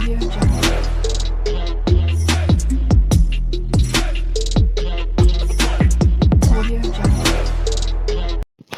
Audio Jungle. Audio Jungle.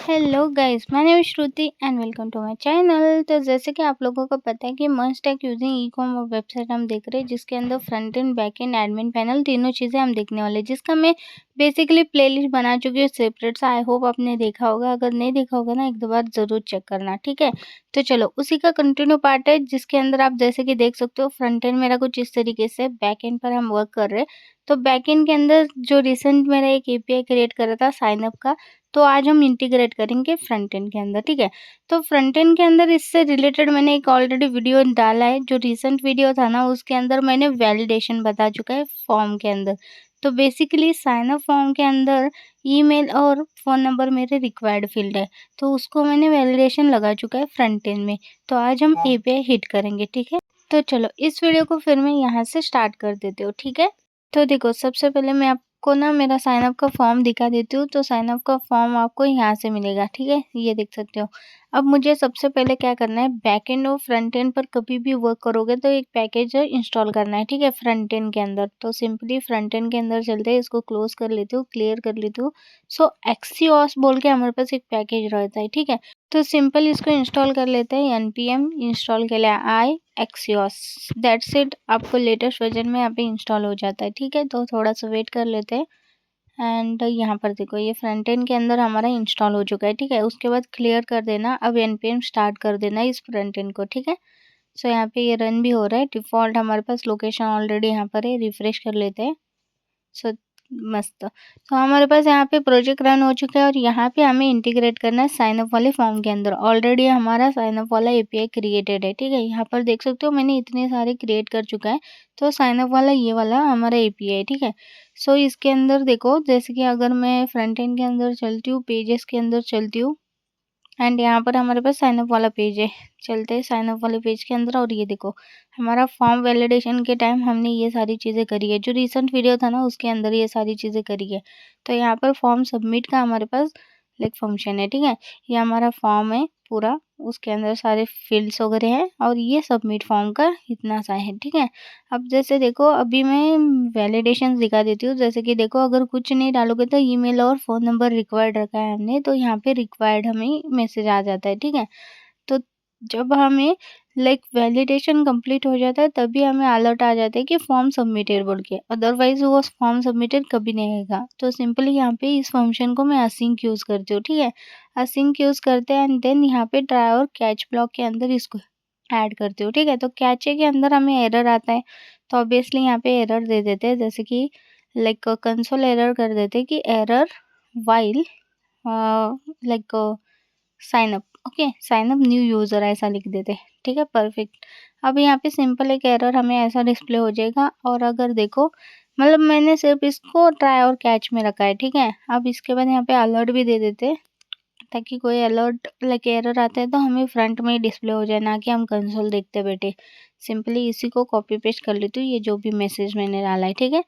Hello guys, my name is Shruti and welcome to my channel. तो जैसे कि आप लोगों को पता है कि must take using e commerce website हम देख रहे हैं, जिसके अंदर front end back end admin panel तीनों चीज़ें हम देखने वाले हैं, जिसका मैं बेसिकली प्लेलिस्ट बना चुकी हूँ सेपरेट सा। आई होप आपने देखा होगा, अगर नहीं देखा होगा ना एक दो बार ज़रूर चेक करना, ठीक है। तो चलो उसी का कंटिन्यू पार्ट है, जिसके अंदर आप जैसे कि देख सकते हो फ्रंट एंड मेरा कुछ इस तरीके से, बैक एंड पर हम वर्क कर रहे हैं। तो बैक एंड के अंदर जो रिसेंट मैंने एक एपीआई क्रिएट करा था साइन अप का, तो आज हम इंटीग्रेट करेंगे फ्रंट एंड के अंदर, ठीक है। तो फ्रंट एंड के अंदर इससे रिलेटेड मैंने एक ऑलरेडी वीडियो डाला है, जो रिसेंट वीडियो था ना उसके अंदर मैंने वैलिडेशन बता चुका है फॉर्म के अंदर। तो बेसिकली साइन अप फॉर्म के अंदर ईमेल और फ़ोन नंबर मेरे रिक्वायर्ड फील्ड है, तो उसको मैंने वैलिडेशन लगा चुका है फ्रंट एंड में। तो आज हम एपीआई हिट करेंगे, ठीक है। तो चलो इस वीडियो को फिर मैं यहाँ से स्टार्ट कर देती हूँ, ठीक है। तो देखो सबसे पहले मैं आपको ना मेरा साइन अप का फॉर्म दिखा देती हूँ। तो साइन अप का फॉर्म आपको यहाँ से मिलेगा, ठीक है, ये देख सकते हो। अब मुझे सबसे पहले क्या करना है, बैक एंड और फ्रंट एंड पर कभी भी वर्क करोगे तो एक पैकेज इंस्टॉल करना है, ठीक है, फ्रंट एंड के अंदर। तो सिंपली फ्रंट एंड के अंदर चलते हैं, इसको क्लोज कर लेती हूँ, क्लियर कर लेती हूँ। सो एक्सियोस बोल के हमारे पास एक पैकेज रहता है, ठीक है। तो सिंपल इसको इंस्टॉल कर लेते हैं, npm इंस्टॉल के लिए आई एक्सियोस, दैट्स इट। आपको लेटेस्ट वर्जन में यहाँ पे इंस्टॉल हो जाता है, ठीक है। तो थोड़ा सा वेट कर लेते हैं। एंड यहाँ पर देखो ये फ्रंट एंड के अंदर हमारा इंस्टॉल हो चुका है, ठीक है। उसके बाद क्लियर कर देना, अब npm स्टार्ट कर देना इस फ्रंट एंड को, ठीक है। सो यहाँ पे ये रन भी हो रहा है, डिफ़ॉल्ट हमारे पास लोकेशन ऑलरेडी यहाँ पर है, रिफ्रेश कर लेते हैं। सो मस्त। तो हमारे पास यहाँ पे प्रोजेक्ट रन हो चुका है और यहाँ पे हमें इंटीग्रेट करना है साइन अप वाले फॉर्म के अंदर। ऑलरेडी हमारा साइन अप वाला एपीआई क्रिएटेड है, ठीक है। यहाँ पर देख सकते हो मैंने इतने सारे क्रिएट कर चुका है। तो साइन अप वाला ये वाला हमारा एपीआई है, ठीक है। सो इसके अंदर देखो, जैसे कि अगर मैं फ्रंट एंड के अंदर चलती हूँ, पेजेस के अंदर चलती हूँ, एंड यहाँ पर हमारे पास साइन अप वाला पेज है। चलते हैं साइन अप वाले पेज के अंदर, और ये देखो हमारा फॉर्म वैलिडेशन के टाइम हमने ये सारी चीज़ें करी है, जो रिसेंट वीडियो था ना उसके अंदर ये सारी चीज़ें करी है। तो यहाँ पर फॉर्म सबमिट का हमारे पास लाइक फंक्शन है, ठीक है। ये हमारा फॉर्म है पूरा, उसके अंदर सारे फील्ड्स वगैरह हैं, और ये सबमिट फॉर्म का इतना सा है, ठीक है। अब जैसे देखो अभी मैं वैलिडेशन दिखा देती हूँ। जैसे कि देखो अगर कुछ नहीं डालोगे तो ईमेल और फ़ोन नंबर रिक्वायर्ड रखा है हमने, तो यहाँ पे रिक्वायर्ड हमें मैसेज आ जाता है, ठीक है। तो जब हमें लाइक वैलिडेशन कंप्लीट हो जाता है तभी हमें अलर्ट आ जाता है कि फॉर्म सबमिटेड बोल के, अदरवाइज वो फॉर्म सबमिटेड कभी नहीं आएगा। तो सिंपली यहाँ पे इस फंक्शन को मैं असिंक यूज़ करती हूँ, ठीक है। असिंक यूज़ करते हैं एंड देन यहाँ पे ट्राई और कैच ब्लॉक के अंदर इसको ऐड करती हूँ, ठीक है। तो कैचे के अंदर हमें एरर आता है, तो ऑब्वियसली यहाँ पे एरर दे देते हैं, जैसे कि लाइक कंसोल एरर कर देते हैं कि error while like sign up, okay, sign up new user ऐसा लिख देते, ठीक है, परफेक्ट। अब यहाँ पे सिंपल एक एरर हमें ऐसा डिस्प्ले हो जाएगा। और अगर देखो मतलब मैंने सिर्फ इसको ट्राई और कैच में रखा है, ठीक है। अब इसके बाद यहाँ पे अलर्ट भी दे देते, ताकि कोई अलर्ट लाइक एरर आता है तो हमें फ्रंट में ही डिस्प्ले हो जाए, ना कि हम कंसोल देखते बैठे। सिंपली इसी को कॉपी पेस्ट कर लेती हूँ, ये जो भी मैसेज मैंने डाला है, ठीक है,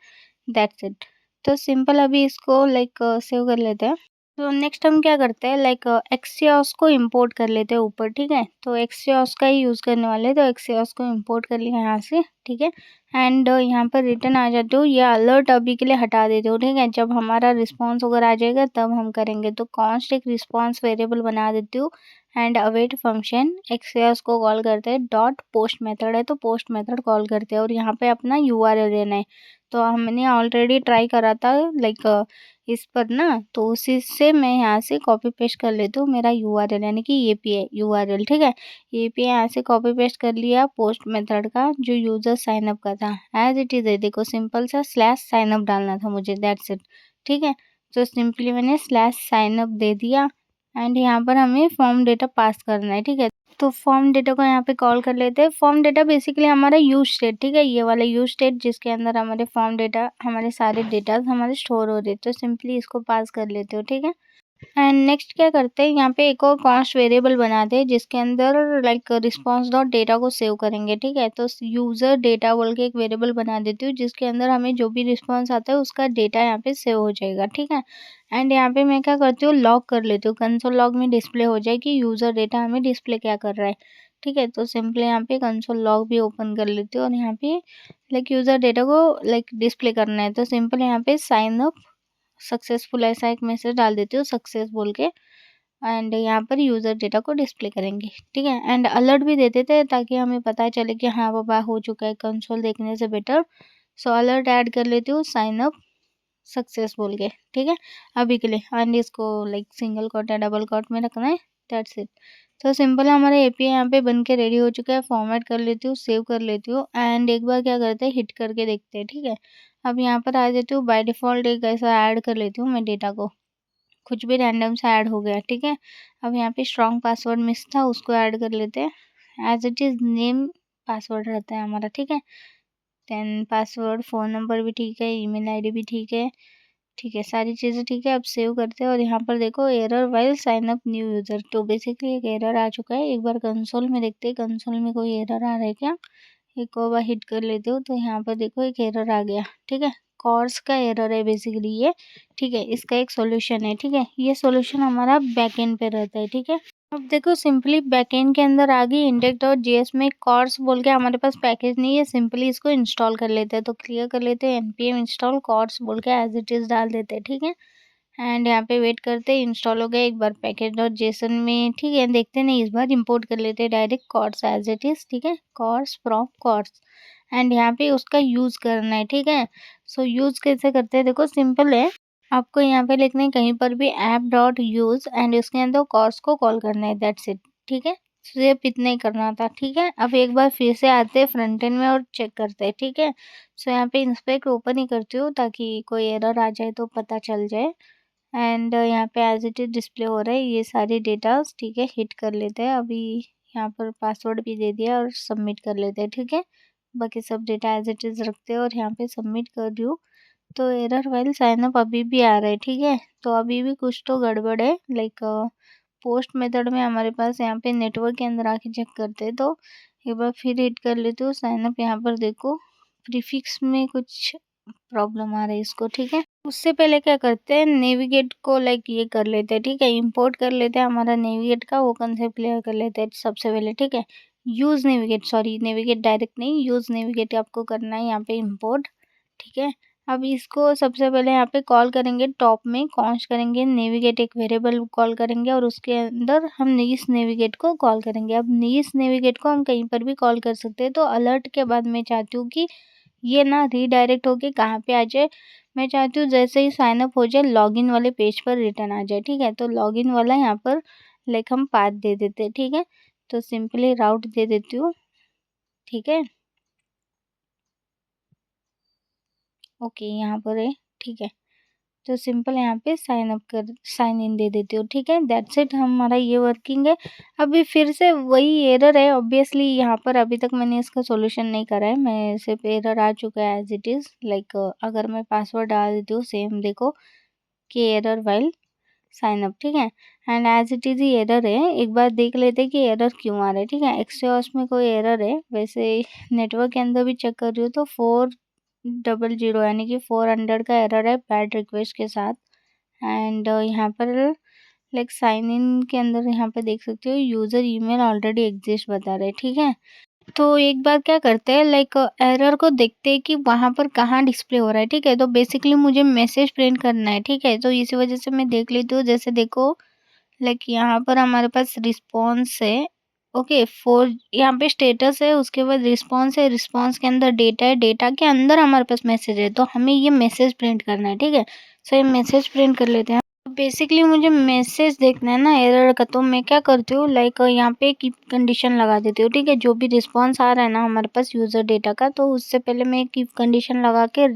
दैट्स इट। तो सिंपल अभी इसको लाइक सेव कर लेते हैं। तो नेक्स्ट हम क्या करते हैं, लाइक एक्सियोस को इंपोर्ट कर लेते हैं ऊपर, ठीक है। तो एक्सियोस का ही यूज़ करने वाले हैं, तो एक्सियोस को इंपोर्ट कर लिया यहाँ से, ठीक है। एंड यहाँ पर रिटर्न आ जाते हो, ये अलर्ट अभी के लिए हटा देते हो, ठीक है। जब हमारा रिस्पॉन्स वगैरह आ जाएगा तब हम करेंगे। तो कॉन्स्ट एक रिस्पॉन्स वेरिएबल बना देती हूँ एंड अवेट फंक्शन एक्सियोस को कॉल करते हैं, डॉट पोस्ट मेथड है तो पोस्ट मेथड कॉल करते हैं, और यहाँ पे अपना यूआरएल देना है। तो हमने ऑलरेडी ट्राई करा था लाइक इस पर ना, तो उसी से मैं यहाँ से कॉपी पेस्ट कर लेती हूँ मेरा यूआरएल, यानी कि एपीआई यूआरएल, ठीक है। एपीआई यहाँ से कॉपी पेस्ट कर लिया पोस्ट मेथड का, जो यूज़र साइन अप का था, एज इट इज़ है। देखो सिंपल सा स्लैश साइन अप डालना था मुझे, दैट्स इट, ठीक है। तो सिंपली मैंने स्लैश साइन अप दे दिया एंड यहाँ पर हमें फॉर्म डेटा पास करना है, ठीक है। तो फॉर्म डेटा को यहाँ पे कॉल कर लेते हैं। फॉर्म डेटा बेसिकली हमारा यूज स्टेट, ठीक है, ये वाला यूज स्टेट जिसके अंदर हमारे फॉर्म डेटा, हमारे सारे डेटा हमारे स्टोर हो रहे हैं। तो सिंपली इसको पास कर लेते हो, ठीक है। एंड नेक्स्ट क्या करते हैं, यहाँ पे एक और कॉन्स्ट वेरिएबल बनाते हैं, जिसके अंदर लाइक रिस्पॉन्स डॉट डेटा को सेव करेंगे, ठीक है। तो यूज़र डेटा बोल के एक वेरिएबल बना देती हूँ, जिसके अंदर हमें जो भी रिस्पॉन्स आता है उसका डेटा यहाँ पे सेव हो जाएगा, ठीक है। एंड यहाँ पे मैं क्या करती हूँ, लॉग कर लेती हूँ, कंसोल लॉग में डिस्प्ले हो जाए कि यूज़र डेटा हमें डिस्प्ले क्या कर रहा है, ठीक है। तो सिंपली यहाँ पे कंसोल लॉग भी ओपन कर लेती हूँ और यहाँ पे यूज़र डेटा को डिस्प्ले करना है, तो सिंपल यहाँ पे साइन अप सक्सेसफुल ऐसा एक मैसेज डाल देती हूँ सक्सेस बोल के, एंड यहाँ पर यूज़र डेटा को डिस्प्ले करेंगे, ठीक है। एंड अलर्ट भी दे देते हैं ताकि हमें पता चले कि हाँ बाबा हो चुका है, कंसोल देखने से बेटर। सो अलर्ट ऐड कर लेती हूँ साइन अप सक्सेस बोल के, ठीक है, अभी के लिए। एंड इसको सिंगल कोट या डबल कोट में रखना है, दैट्स इट। तो सिंपल हमारा एपीआई यहाँ पे बन के रेडी हो चुका है। फॉर्मेट कर लेती हूँ, सेव कर लेती हूँ एंड एक बार क्या करते हैं हिट करके देखते हैं, ठीक है। अब यहाँ पर आ जाती हूँ, बाय डिफ़ॉल्ट एक ऐसा ऐड कर लेती हूँ मैं डेटा को, कुछ भी रैंडम सा ऐड हो गया, ठीक है। अब यहाँ पे स्ट्रॉन्ग पासवर्ड मिस था, उसको ऐड कर लेते हैं। As it is name password रहता है हमारा, ठीक है। देन पासवर्ड, फ़ोन नंबर भी ठीक है, ईमेल आईडी भी ठीक है, ठीक है, सारी चीज़ें ठीक है। अब सेव करते हैं और यहाँ पर देखो error while sign up new user, तो बेसिकली एक एरर आ चुका है। एक बार कंसोल में देखते हैं कंसोल में कोई एरर आ रहा है क्या। एक और बार हिट कर लेते हो तो यहाँ पर देखो एक एरर आ गया, ठीक है। कॉर्स का एरर है बेसिकली ये, ठीक है। इसका एक सॉल्यूशन है, ठीक है। ये सॉल्यूशन हमारा बैकएंड पे रहता है, ठीक है। अब देखो सिंपली बैकएंड के अंदर आ गई index.js में कॉर्स बोल के हमारे पास पैकेज नहीं है, सिंपली इसको इंस्टॉल कर लेते हैं। तो क्लियर कर लेते हैं npm इंस्टॉल कॉर्स बोल के एज इट इज़ डाल देते हैं, ठीक है। एंड यहाँ पे वेट करते हैं, इंस्टॉल हो गया एक बार पैकेज.json में, ठीक है। देखते नहीं, इस बार इंपोर्ट कर लेते हैं direct CORS as it is, ठीक है, कॉर्स फ्रॉम कॉर्स। एंड यहाँ पे उसका यूज़ करना है, ठीक है। सो यूज़ कैसे करते हैं, देखो सिंपल है। आपको यहाँ पे लिखना है कहीं पर भी ऐप डॉट यूज़ एंड उसके अंदर कॉर्स को कॉल करना है, दैट्स इट, ठीक है। सिर्फ इतना ही करना था, ठीक है। अब एक बार फिर से आते हैं फ्रंट एंड में और चेक करते हैं, ठीक है। सो यहाँ पे इंस्पेक्ट ओपन ही करती हूँ ताकि कोई एरर आ जाए तो पता चल जाए। एंड यहाँ पे एज इट इज़ डिस्प्ले हो रहा है ये सारे डेटास, ठीक है। हिट कर लेते हैं अभी, यहाँ पर पासवर्ड भी दे दिया और सबमिट कर लेते हैं, ठीक है। बाकी सब डेटा एज इट इज़ रखते हैं और यहाँ पे सबमिट कर रही हूँ। तो एरर व्हाइल साइन अप अभी भी आ रहा है, ठीक है। तो अभी भी कुछ तो गड़बड़ है, पोस्ट मेथड में हमारे पास यहाँ पे नेटवर्क के अंदर आके चेक करते हैं। तो एक बार फिर हिट कर लेती हूँ साइन अप, यहाँ पर देखो प्रीफिक्स में कुछ प्रॉब्लम आ रही है इसको, ठीक है। उससे पहले क्या करते हैं नेविगेट को ये कर लेते हैं, ठीक है। इंपोर्ट कर लेते हैं हमारा नेविगेट का वो कंसेप्ट क्लियर कर लेते हैं सबसे पहले, ठीक है। Use navigate, sorry navigate direct नहीं, यूज़ नेविगेट आपको करना है यहाँ पे इंपोर्ट, ठीक है। अब इसको सबसे पहले यहाँ पे कॉल करेंगे, टॉप में कॉन्स्ट करेंगे नेविगेट, एक वेरिएबल कॉल करेंगे और उसके अंदर हम नीस नेविगेट को कॉल करेंगे। अब नीस नेविगेट को हम कहीं पर भी कॉल कर सकते हैं। तो अलर्ट के बाद मैं चाहती हूँ कि ये ना रीडायरेक्ट होके कहाँ पे आ जाए, मैं चाहती हूँ जैसे ही साइन अप हो जाए लॉगिन वाले पेज पर रिटर्न आ जाए, ठीक है। तो लॉगिन वाला यहाँ पर हम पाथ दे देते हैं, ठीक है। तो सिंपली राउट दे देती हूँ, ठीक है। ओके यहाँ पर है, ठीक है। तो सिंपल यहाँ पे साइन इन दे देती हूँ, ठीक है। दैट्स इट, हमारा ये वर्किंग है। अभी फिर से वही एरर है ऑब्वियसली, यहाँ पर अभी तक मैंने इसका सॉल्यूशन नहीं करा है, मैं सिर्फ एरर आ चुका है एज इट इज़। अगर मैं पासवर्ड डाल देती हूँ सेम देखो कि एरर वाइल साइन अप, ठीक है। एंड एज इट इज़ ही एरर है, एक बार देख लेते हैं कि एरर क्यों आ रहा है, ठीक है। एक्सऑस में कोई एरर है, वैसे नेटवर्क के अंदर भी चेक कर रही हूँ तो 400 यानी कि 400 का एरर है बैड रिक्वेस्ट के साथ। एंड यहाँ पर साइन इन के अंदर यहाँ पे देख सकते हो यूज़र ईमेल ऑलरेडी एग्जिस्ट बता रहे हैं, ठीक है। तो एक बार क्या करते हैं एरर को देखते हैं कि वहाँ पर कहाँ डिस्प्ले हो रहा है, ठीक है। तो बेसिकली मुझे मैसेज प्रिंट करना है, ठीक है। तो इसी वजह से मैं देख लेती हूँ, जैसे देखो यहाँ पर हमारे पास रिस्पॉन्स है, ओके। यहाँ पे स्टेटस है, उसके बाद रिस्पॉन्स है, रिस्पॉन्स के अंदर डेटा है, डेटा के अंदर हमारे पास मैसेज है। तो हमें ये मैसेज प्रिंट करना है, ठीक है। सो ये मैसेज प्रिंट कर लेते हैं। बेसिकली मुझे मैसेज देखना है ना एरर का, तो मैं क्या करती हूँ यहाँ पे कीप कंडीशन लगा देती हूँ, ठीक है। जो भी रिस्पॉन्स आ रहा है ना हमारे पास यूज़र डेटा का, तो उससे पहले मैं कीप कंडीशन लगा के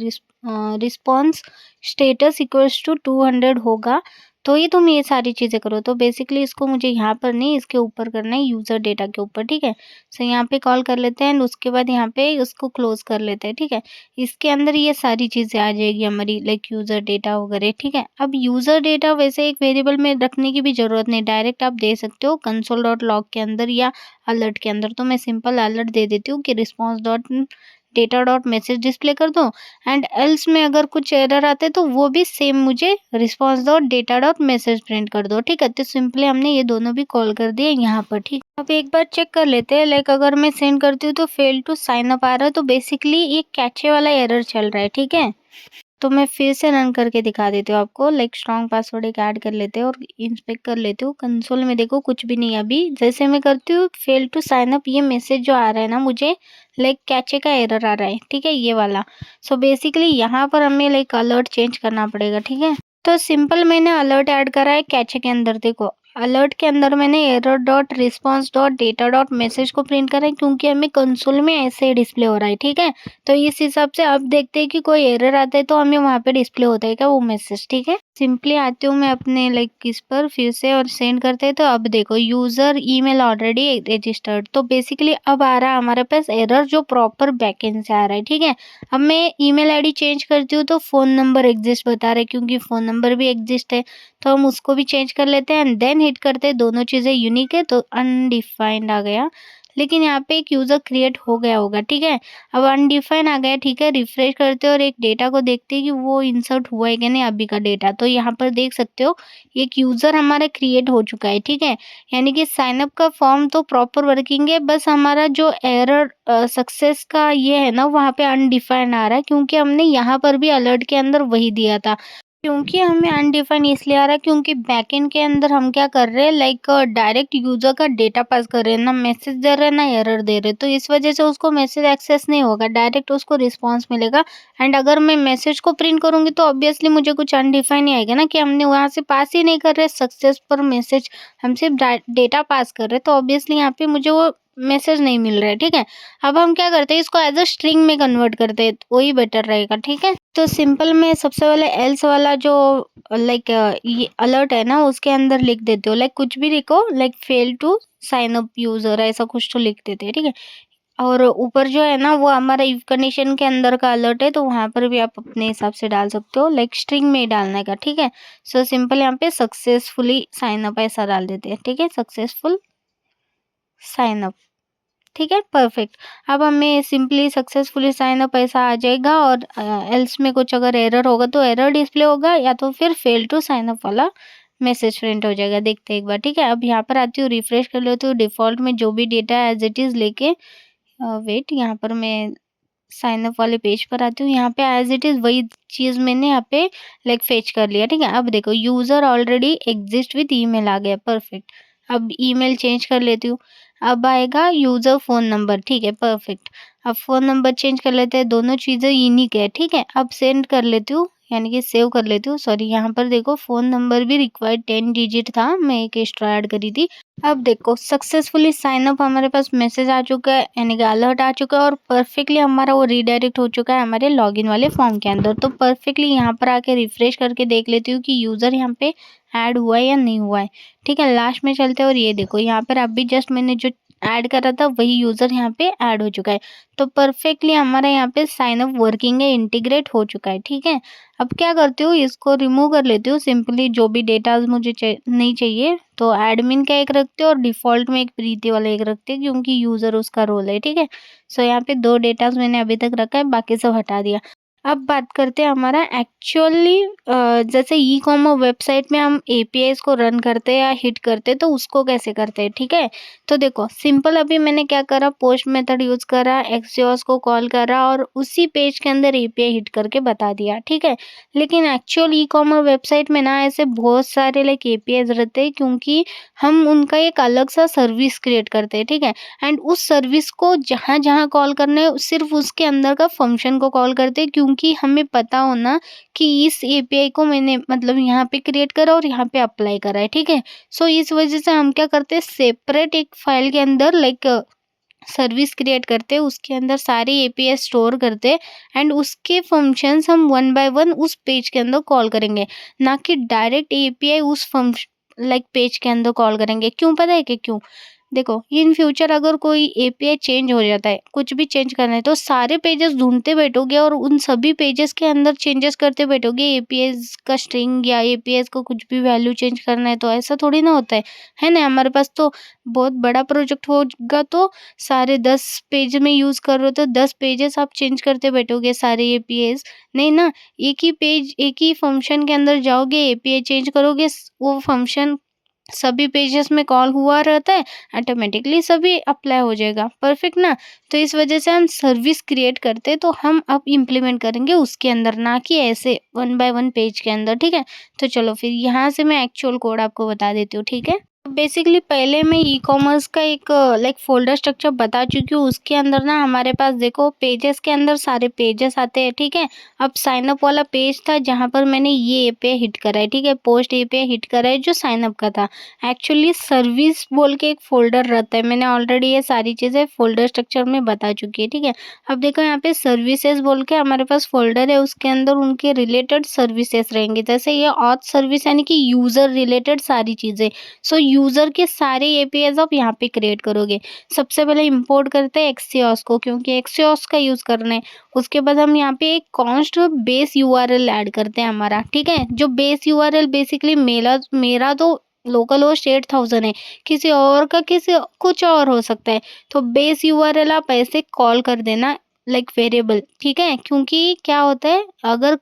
रिस्पॉन्स स्टेटस इक्वल्स टू 200 होगा तो ही तुम ये सारी चीज़ें करो। तो बेसिकली इसको मुझे यहाँ पर नहीं इसके ऊपर करना है, यूज़र डेटा के ऊपर, ठीक है। सो यहाँ पे कॉल कर लेते हैं एंड उसके बाद यहाँ पे उसको क्लोज कर लेते हैं, ठीक है। इसके अंदर ये सारी चीज़ें आ जाएगी हमारी यूज़र डेटा वगैरह, ठीक है। अब यूज़र डेटा वैसे एक वेरिएबल में रखने की भी ज़रूरत नहीं, डायरेक्ट आप दे सकते हो कंसोल डॉट लॉग के अंदर या अलर्ट के अंदर। तो मैं सिंपल अलर्ट दे देती हूँ कि response dot data dot message display कर दो, एंड एल्स में अगर कुछ एरर आते तो वो भी सेम मुझे response dot data dot message print कर दो। ठीक है, तो सिंपली हमने ये दोनों भी कॉल कर दिए यहाँ पर। ठीक, अब एक बार चेक कर लेते हैं, लाइक अगर मैं सेंड करती हूँ तो फेल टू साइन अप आ रहा है, तो बेसिकली ये कैचे वाला एरर चल रहा है। ठीक है, तो मैं फिर से रन करके दिखा देती हूँ आपको। लाइक स्ट्रॉन्ग पासवर्ड एक ऐड कर लेते हैं और इंस्पेक्ट कर लेती हूँ। कंसोल में देखो कुछ भी नहीं है अभी। जैसे मैं करती हूँ फेल टू साइन अप, ये मैसेज जो आ रहा है ना मुझे, लाइक कैचे का एरर आ रहा है। ठीक है, ये वाला। सो बेसिकली यहाँ पर हमें लाइक अलर्ट चेंज करना पड़ेगा। ठीक है, तो सिंपल मैंने अलर्ट ऐड करा है कैचे के अंदर। देखो अलर्ट के अंदर मैंने error dot response dot data dot message को प्रिंट करा है, क्योंकि हमें कंसोल में ऐसे डिस्प्ले हो रहा है। ठीक है, तो इस हिसाब से अब देखते हैं कि कोई एरर आता है तो हमें वहाँ पे डिस्प्ले होता है क्या वो मैसेज। ठीक है, सिंपली आती हूँ मैं अपने लाइक इस पर फिर से और सेंड करते हैं। तो अब देखो यूजर ईमेल ऑलरेडी रजिस्टर्ड, तो बेसिकली अब आ रहा है हमारे पास एरर जो प्रॉपर बैकएंड से आ रहा है। ठीक है, अब मैं ईमेल आईडी चेंज करती हूँ तो फोन नंबर एग्जिस्ट बता रहा है, क्योंकि फोन नंबर भी एग्जिस्ट है, तो हम उसको भी चेंज कर लेते हैं एंड देन हिट करते हैं। दोनों चीज़ें यूनिक है तो अनडिफाइंड आ गया, लेकिन यहाँ पे एक यूज़र क्रिएट हो गया होगा। ठीक है, अब अनडिफाइन आ गया। ठीक है, रिफ्रेश करते हैं और एक डेटा को देखते हैं कि वो इंसर्ट हुआ है कि नहीं अभी का डेटा। तो यहाँ पर देख सकते हो एक यूज़र हमारा क्रिएट हो चुका है। ठीक है, यानी कि साइन अप का फॉर्म तो प्रॉपर वर्किंग है, बस हमारा जो एरर सक्सेस का ये है ना वहाँ पे अनडिफाइंड आ रहा है, क्योंकि हमने यहाँ पर भी अलर्ट के अंदर वही दिया था। क्योंकि हमें अनडिफाइंड इसलिए आ रहा है क्योंकि बैकएंड के अंदर हम क्या कर रहे हैं, लाइक डायरेक्ट यूजर का डेटा पास कर रहे हैं, ना मैसेज दे रहे हैं ना एरर दे रहे हैं। तो इस वजह से उसको मैसेज एक्सेस नहीं होगा, डायरेक्ट उसको रिस्पांस मिलेगा। एंड अगर मैं मैसेज को प्रिंट करूंगी तो ऑब्वियसली मुझे कुछ अनडिफाइंड ही आएगा ना, कि हमने वहां से पास ही नहीं कर रहे सक्सेस पर मैसेज, हम सिर्फ डेटा पास कर रहे हैं, तो ऑब्वियसली यहाँ पे मुझे वो मैसेज नहीं मिल रहा है। ठीक है, अब हम क्या करते हैं, इसको एज अ स्ट्रिंग में कन्वर्ट करते हैं, वही बेटर रहेगा। ठीक है, तो सिंपल में सबसे पहले एल्स वाला जो लाइक ये अलर्ट है ना उसके अंदर लिख देते हो, लाइक कुछ भी लिखो, like fail to sign up user ऐसा कुछ तो लिख देते हैं। ठीक है, और ऊपर जो है ना वो हमारा इफ कंडीशन के अंदर का अलर्ट है, तो वहां पर भी आप अपने हिसाब से डाल सकते हो, लाइक स्ट्रिंग में ही डालने का। ठीक है, सो सिंपल यहाँ पे सक्सेसफुली साइन अप ऐसा डाल देते हैं। ठीक है, सक्सेसफुल साइन अप। ठीक है, परफेक्ट। अब हमें सिंपली सक्सेसफुली साइन अप ऐसा आ जाएगा, और एल्स में कुछ अगर एरर होगा तो एरर डिस्प्ले होगा, या तो फिर फेल टू साइन अप वाला मैसेज प्रिंट हो जाएगा। देखते हैं एक बार। ठीक है, अब यहाँ पर आती हूँ, रिफ्रेश कर लेती हूँ, डिफ़ॉल्ट में जो भी डेटा है एज इट इज़ लेके वेट, यहाँ पर मैं साइन अप वाले पेज पर आती हूँ। यहाँ पे एज इट इज़ वही चीज़ मैंने यहाँ पे लाइक फेच कर लिया। ठीक है, अब देखो user already exist with email आ गया, परफेक्ट। अब ईमेल चेंज कर लेती हूँ, अब आएगा यूज़र फ़ोन नंबर। ठीक है, परफेक्ट। अब फ़ोन नंबर चेंज कर लेते हैं, दोनों चीज़ें यूनिक है। ठीक है, अब सेंड कर लेती हूँ, यानी कि सेव कर लेती हूँ। सॉरी, यहाँ पर देखो फ़ोन नंबर भी रिक्वायर्ड 10 डिजिट था, मैं एक एक्स्ट्रा ऐड करी थी। अब देखो सक्सेसफुली साइन अप हमारे पास मैसेज आ चुका है, यानी कि अलर्ट आ चुका है, और परफेक्टली हमारा वो रीडायरेक्ट हो चुका है हमारे लॉगिन वाले फॉर्म के अंदर। तो परफेक्टली यहाँ पर आके रिफ्रेश करके देख लेती हूँ कि यूज़र यहाँ पे ऐड हुआ है या नहीं हुआ है। ठीक है, लास्ट में चलते हैं और ये देखो यहाँ पर अभी जस्ट मैंने जो ऐड करा था वही यूज़र यहाँ पे ऐड हो चुका है। तो परफेक्टली हमारा यहाँ पे साइन अप वर्किंग है, इंटीग्रेट हो चुका है। ठीक है, अब क्या करती हूँ, इसको रिमूव कर लेती हूँ सिंपली, जो भी डेटाज मुझे नहीं चाहिए, तो एडमिन का एक रखते हैं और डिफ़ॉल्ट में एक प्रीति वाला एक रखते हैं, क्योंकि यूज़र उसका रोल है। ठीक है, सो यहाँ पे 2 डेटाज मैंने अभी तक रखा है, बाकी सब हटा दिया। अब बात करते हैं हमारा एक्चुअली जैसे ई कॉमर्स वेबसाइट में हम एपीआईज़ को रन करते हैं या हिट करते हैं, तो उसको कैसे करते हैं। ठीक है, तो देखो सिंपल अभी मैंने क्या करा, पोस्ट मेथड यूज़ करा, एक्सियोस को कॉल करा और उसी पेज के अंदर एपीआई हिट करके बता दिया। ठीक है, लेकिन एक्चुअल ई कॉमर्स वेबसाइट में ना ऐसे बहुत सारे लाइक एपीआईज़ रहते हैं, क्योंकि हम उनका एक अलग सा सर्विस क्रिएट करते हैं। ठीक है, एंड उस सर्विस को जहाँ जहाँ कॉल करना है सिर्फ उसके अंदर का फंक्शन को कॉल करते हैं, क्योंकि हमें पता होना कि इस एपीआई को मैंने मतलब यहाँ पे क्रिएट करा और यहाँ पे अप्लाई करा है। ठीक है, सो इस वजह से हम क्या करते हैं, सेपरेट एक फाइल के अंदर लाइक सर्विस क्रिएट करते हैं, उसके अंदर सारे एपीआई स्टोर करते हैं, एंड उसके फंक्शंस हम वन बाय वन उस पेज के अंदर कॉल करेंगे, ना कि डायरेक्ट एपीआई उस फंक्शन लाइक पेज के अंदर कॉल करेंगे। क्यों पता है कि क्यों? देखो इन फ्यूचर अगर कोई एपीआई चेंज हो जाता है, कुछ भी चेंज करना है तो सारे पेजेस ढूँढते बैठोगे और उन सभी पेजेस के अंदर चेंजेस करते बैठोगे एपीआईज़ का स्ट्रिंग या एपीआईज़ को कुछ भी वैल्यू चेंज करना है तो ऐसा थोड़ी ना होता है ना? हमारे पास तो बहुत बड़ा प्रोजेक्ट होगा तो सारे 10 पेज में यूज़ कर रहे हो तो 10 पेजेस आप चेंज करते बैठोगे सारे एपीआईज़, नहीं ना। एक ही पेज, एक ही फंक्शन के अंदर जाओगे, एपीआई चेंज करोगे, वो फंक्शन सभी पेजेस में कॉल हुआ रहता है, ऑटोमेटिकली सभी अप्लाई हो जाएगा, परफेक्ट ना। तो इस वजह से हम सर्विस क्रिएट करते हैं तो हम अब इम्प्लीमेंट करेंगे उसके अंदर, ना कि ऐसे वन बाय वन पेज के अंदर, ठीक है। तो चलो फिर यहाँ से मैं एक्चुअल कोड आपको बता देती हूँ, ठीक है। बेसिकली पहले मैं ई कॉमर्स का एक लाइक फोल्डर स्ट्रक्चर बता चुकी हूँ, उसके अंदर ना हमारे पास देखो पेजेस के अंदर सारे पेजेस आते हैं, ठीक है। अब साइन अप वाला पेज था जहाँ पर मैंने ये पे हिट करा है, ठीक है, पोस्ट ए पे हिट करा है जो साइन अप का था। एक्चुअली सर्विस बोल के एक फ़ोल्डर रहता है, मैंने ऑलरेडी ये सारी चीज़ें फ़ोल्डर स्ट्रक्चर में बता चुकी है, ठीक है। अब देखो यहाँ पे सर्विसेज़ बोल के हमारे पास फ़ोल्डर है, उसके अंदर उनके रिलेटेड सर्विसेज़ रहेंगी। जैसे ये ऑथ सर्विस यानी कि यूज़र रिलेटेड सारी चीज़ें। सो यूज़र के सारे एपीआईज़ आप यहाँ पे क्रिएट करोगे। सबसे पहले इंपोर्ट करते हैं एक्सियोस को, क्योंकि एक्सियोस का यूज़ करना है। उसके बाद हम यहाँ पे एक कॉन्स्ट बेस यूआरएल ऐड करते हैं हमारा, ठीक है। जो बेस यूआरएल बेसिकली मेरा तो लोकल होस्ट 8000 है, किसी और का किसी कुछ और हो सकता है। तो बेस यूआरएल आप ऐसे कॉल कर देना लाइक वेरिएबल, ठीक है। क्योंकि क्या होता है अगर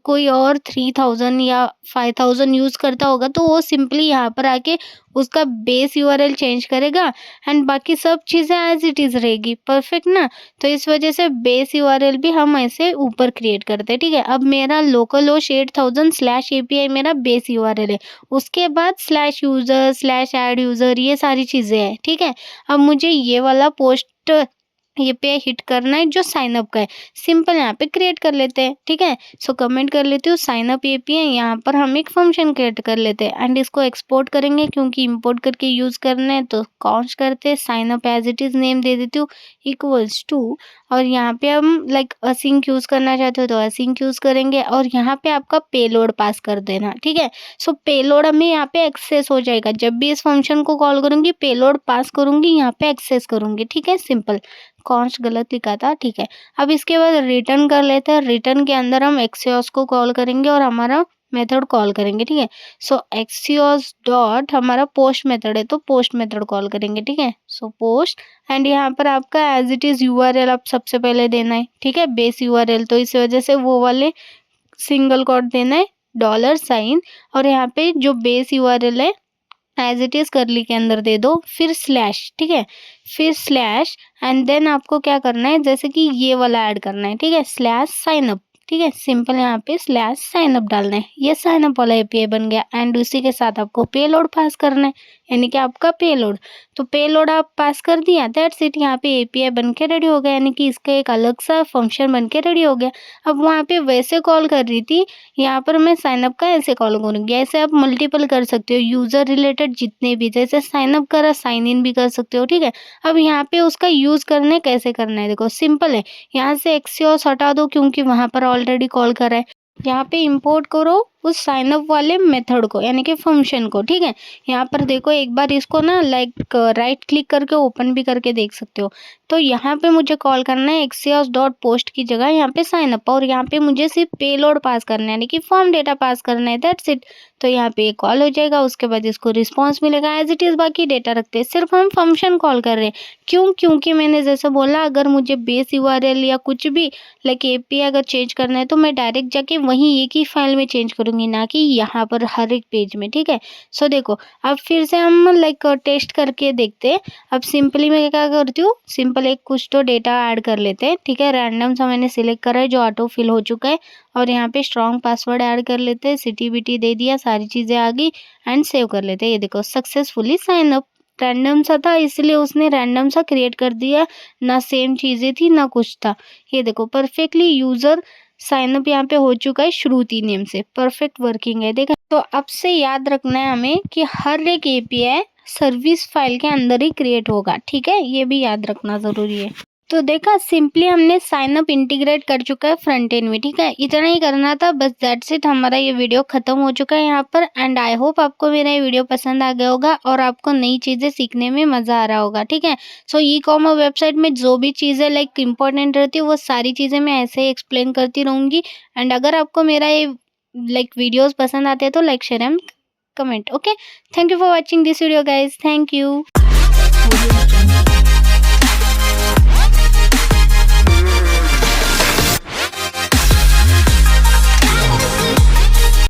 कोई और 3000 या 5000 यूज़ करता होगा तो वो सिंपली यहाँ पर आके उसका बेस यूआरएल चेंज करेगा एंड बाकी सब चीज़ें एज इट इज़ रहेगी, परफेक्ट ना। तो इस वजह से बेस यूआरएल भी हम ऐसे ऊपर क्रिएट करते हैं, ठीक है। अब मेरा लोकल होस्ट 8000 स्लैश एपीआई मेरा बेस यूआरएल है। उसके बाद slash user slash add user ये सारी चीज़ें हैं, ठीक है। अब मुझे ये वाला पोस्ट एपीआई हिट करना है जो साइन अप का है, सिंपल यहाँ पे क्रिएट कर लेते हैं, ठीक है। सो कमेंट कर लेती हूँ साइन अप एपीआई, यहाँ पर हम एक फंक्शन क्रिएट कर लेते हैं एंड इसको एक्सपोर्ट करेंगे क्योंकि इंपोर्ट करके यूज़ करना है। तो कॉन्स्ट करते हैं sign up as it is name दे देती हूँ इक्वल्स टू, और यहाँ पे हम लाइक असिंक यूज़ करना चाहते हो तो असिंक यूज़ करेंगे और यहाँ पे आपका पेलोड पास कर देना, ठीक है। सो पेलोड हमें यहाँ पे एक्सेस हो जाएगा, जब भी इस फंक्शन को कॉल करूँगी पेलोड पास करूँगी, यहाँ पे एक्सेस करूँगी, ठीक है, सिंपल। कॉन्स्ट गलत लिखा था, ठीक है। अब इसके बाद रिटर्न कर लेते हैं, रिटर्न के अंदर हम एक्सियोस को कॉल करेंगे और हमारा मेथड कॉल करेंगे, ठीक है। सो एक्सियोस डॉट हमारा पोस्ट मेथड है तो पोस्ट मेथड कॉल करेंगे, ठीक है। सो पोस्ट एंड यहाँ पर आपका एज इट इज़ यूआरएल आप सबसे पहले देना है, ठीक है, बेस यूआरएल। तो इस वजह से वो वाले सिंगल कोट देना है, डॉलर साइन, और यहाँ पे जो बेस यूआरएल है एज इट इज़ करली के अंदर दे दो, फिर स्लैश, ठीक है, फिर स्लैश एंड देन आपको क्या करना है जैसे कि ये वाला ऐड करना है, ठीक है, स्लैश साइन अप, ठीक है, सिंपल यहाँ पे स्लैश साइन अप डालना है। ये साइन अप वाला एपीआई बन गया एंड उसी के साथ आपको पेलोड पास करना है, यानी कि आपका पेलोड। तो पेलोड आप पास कर दिया, दैट्स इट, यहाँ पे एपीआई बन के रेडी हो गया, यानी कि इसका एक अलग सा फंक्शन बन के रेडी हो गया। अब वहाँ पे वैसे कॉल कर रही थी, यहाँ पर मैं साइन अप का ऐसे कॉल करूँगी। ऐसे आप मल्टीपल कर सकते हो, यूज़र रिलेटेड जितने भी, जैसे साइन अप करा साइन इन भी कर सकते हो, ठीक है। अब यहाँ पे उसका यूज़ करना है, कैसे करना है देखो सिंपल है, यहाँ से एक्सियोस हटा दो क्योंकि वहाँ पर ऑलरेडी कॉल करा है। यहाँ पे इंपोर्ट करो उस साइन अप वाले मेथड को, यानी कि फंक्शन को, ठीक है। यहाँ पर देखो एक बार इसको ना लाइक राइट क्लिक करके ओपन भी करके देख सकते हो। तो यहाँ पे मुझे कॉल करना है एक्सियोस डॉट पोस्ट की जगह यहाँ पे साइन अप, और यहाँ पे मुझे सिर्फ पेलोड पास करना है, यानी कि फॉर्म डेटा पास करना है, दैट्स इट। तो यहाँ पे कॉल हो जाएगा, उसके बाद इसको रिस्पॉन्स मिलेगा एज इट इज़, बाकी डेटा रखते हैं, सिर्फ हम फंक्शन कॉल कर रहे हैं। क्यों? क्योंकि मैंने जैसे बोला अगर मुझे बेस यूआरएल या कुछ भी लाइक एपीआई अगर चेंज करना है तो मैं डायरेक्ट जाके वहीं एक ही फाइल में चेंज करूँगी, ना कि यहाँ पर हर एक पेज में, ठीक है। सो देखो अब फिर से हम लाइक टेस्ट करके देखते हैं। अब सिंपली मैं क्या करती हूँ, सिंपल एक कुछ तो डेटा ऐड कर लेते हैं, ठीक है। रैंडम सा मैंने सिलेक्ट करा है जो ऑटो फिल हो चुका है, और यहाँ पे स्ट्रॉन्ग पासवर्ड ऐड कर लेते हैं, सिटी बिटी दे दिया, सारी चीज़ें आ गई एंड सेव कर लेते हैं। ये देखो सक्सेसफुली साइन अप, रैंडम सा था इसलिए उसने रैंडम सा क्रिएट कर दिया, ना सेम चीज़ें थी ना कुछ था। ये देखो परफेक्टली यूज़र साइन अप यहाँ पे हो चुका है श्रुति नेम से, परफेक्ट वर्किंग है, देखा। तो अब से याद रखना है हमें कि हर एक एपीआई सर्विस फाइल के अंदर ही क्रिएट होगा, ठीक है, ये भी याद रखना ज़रूरी है। तो देखा सिंपली हमने साइन अप इंटीग्रेट कर चुका है फ्रंट एंड में, ठीक है? इतना ही करना था बस, दैट्स इट। हमारा ये वीडियो खत्म हो चुका है यहाँ पर एंड आई होप आपको मेरा ये वीडियो पसंद आ गया होगा और आपको नई चीज़ें सीखने में मज़ा आ रहा होगा, ठीक है? सो ई-कॉमर्स वेबसाइट में जो भी चीज़ें लाइक इम्पोर्टेंट रहती है वो सारी चीज़ें मैं ऐसे ही एक्सप्लेन करती रहूँगी एंड अगर आपको मेरा ये लाइक वीडियोज़ पसंद आते हैं तो like, share and comment, okay? Thank you for watching this video guys, thank you.